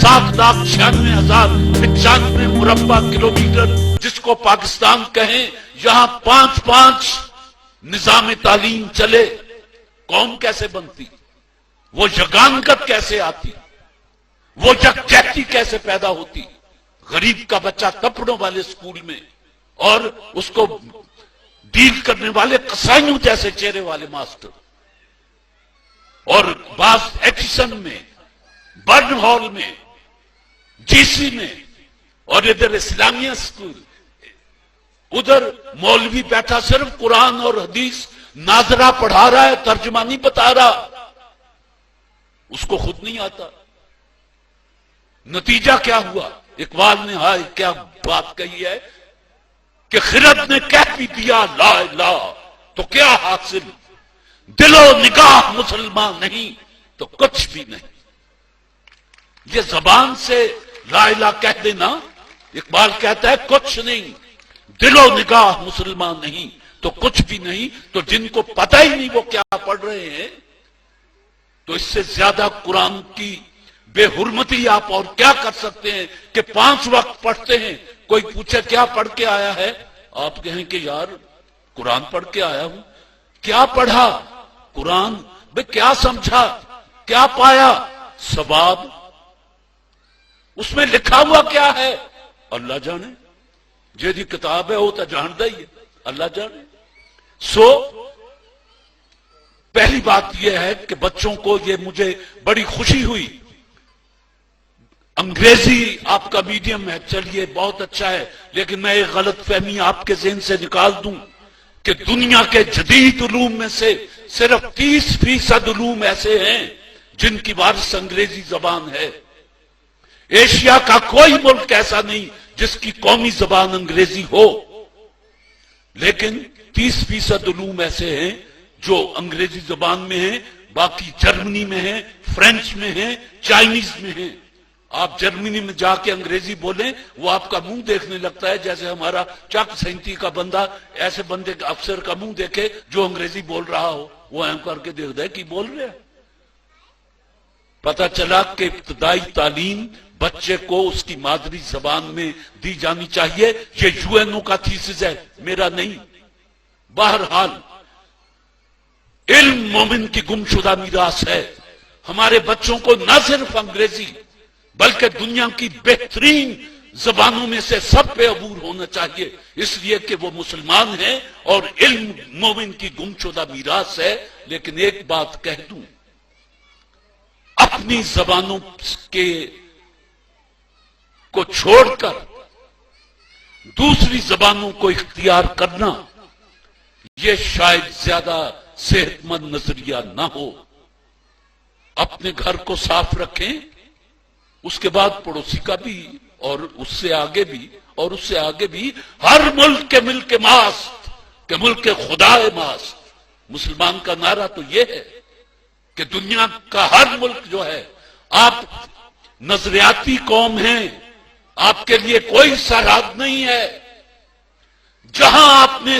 7,96,095 مربع کلومیٹر جس کو پاکستان کہیں، یہاں 5 نظام تعلیم چلے، قوم کیسے بنتی؟ وہ یگانگت کیسے آتی؟ وہ یکجہتی کیسے پیدا ہوتی؟ غریب کا بچہ کپڑوں والے اسکول میں اور اس کو ڈیل کرنے والے قصائیوں جیسے چہرے والے ماسٹر، اور بعض ایکشن میں، برن ہال میں، جی سی میں، اور ادھر اسلامیہ اسکول، ادھر مولوی بیٹھا صرف قرآن اور حدیث ناظرہ پڑھا رہا ہے، ترجمہ نہیں بتا رہا، اس کو خود نہیں آتا۔ نتیجہ کیا ہوا؟ اقبال نے ہائے کیا بات کہی ہے کہ خرد نے کہہ بھی دیا لا الہ تو کیا حاصل، دل و نگاہ مسلمان نہیں تو کچھ بھی نہیں۔ یہ زبان سے لا الہ کہہ دینا، اقبال کہتا ہے کچھ نہیں، دل و نگاہ مسلمان نہیں تو کچھ بھی نہیں۔ تو جن کو پتہ ہی نہیں وہ کیا پڑھ رہے ہیں، تو اس سے زیادہ قرآن کی بے حرمتی آپ اور کیا کر سکتے ہیں کہ 5 وقت پڑھتے ہیں، کوئی پوچھے کیا پڑھ کے آیا ہے، آپ کہیں کہ یار قرآن پڑھ کے آیا ہوں۔ کیا پڑھا؟ قرآن۔ بھئی کیا سمجھا؟ کیا پایا؟ ثواب۔ اس میں لکھا ہوا کیا ہے؟ اللہ جانے، جیدی کتاب ہے وہ تو جانتا ہی ہے، اللہ جانے۔ سو پہلی بات یہ ہے کہ بچوں کو، یہ مجھے بڑی خوشی ہوئی، انگریزی آپ کا میڈیم ہے، چلیے بہت اچھا ہے، لیکن میں ایک غلط فہمی آپ کے ذہن سے نکال دوں کہ دنیا کے جدید علوم میں سے صرف 30% علوم ایسے ہیں جن کی وارث انگریزی زبان ہے۔ ایشیا کا کوئی ملک ایسا نہیں جس کی قومی زبان انگریزی ہو، لیکن 30% علوم ایسے ہیں جو انگریزی زبان میں ہیں، باقی جرمنی میں ہیں، فرینچ میں ہیں، چائنیز میں ہیں۔ آپ جرمنی میں جا کے انگریزی بولیں، وہ آپ کا منہ دیکھنے لگتا ہے جیسے ہمارا چک سینتی کا بندہ ایسے بندے کا افسر کا منہ دیکھے جو انگریزی بول رہا ہو، وہ ایم کر کے دیکھتا ہے کہ بول رہے ہیں۔ پتہ چلا کہ ابتدائی تعلیم بچے کو اس کی مادری زبان میں دی جانی چاہیے۔ یہ یو این او کا تھیسس ہے، میرا نہیں۔ بہرحال علم مومن کی گمشدہ میراث ہے۔ ہمارے بچوں کو نہ صرف انگریزی بلکہ دنیا کی بہترین زبانوں میں سے سب پہ عبور ہونا چاہیے، اس لیے کہ وہ مسلمان ہیں اور علم مومن کی گمشدہ میراث ہے۔ لیکن ایک بات کہہ دوں، اپنی زبانوں کے کو چھوڑ کر دوسری زبانوں کو اختیار کرنا یہ شاید زیادہ صحت مند نظریہ نہ ہو۔ اپنے گھر کو صاف رکھیں، اس کے بعد پڑوسی کا بھی، اور اس سے آگے بھی، اور اس سے آگے بھی۔ ہر ملک کے ملک ماست کہ ملک خدا ماست۔ مسلمان کا نعرہ تو یہ ہے کہ دنیا کا ہر ملک جو ہے، آپ نظریاتی قوم ہیں، آپ کے لیے کوئی سرحد نہیں ہے۔ جہاں آپ نے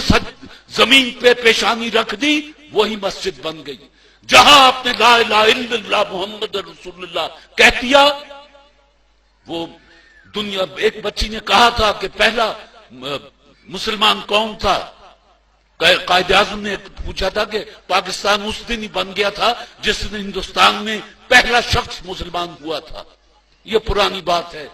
زمین پہ پیشانی رکھ دی وہی مسجد بن گئی۔ جہاں آپ نے لا الہ الا اللہ محمد رسول اللہ کہہ دیا، وہ دنیا، ایک بچی نے کہا تھا کہ پہلا مسلمان کون تھا؟ قائد اعظم نے پوچھا تھا کہ پاکستان اس دن ہی بن گیا تھا جس دن ہندوستان میں پہلا شخص مسلمان ہوا تھا۔ یہ پرانی بات ہے۔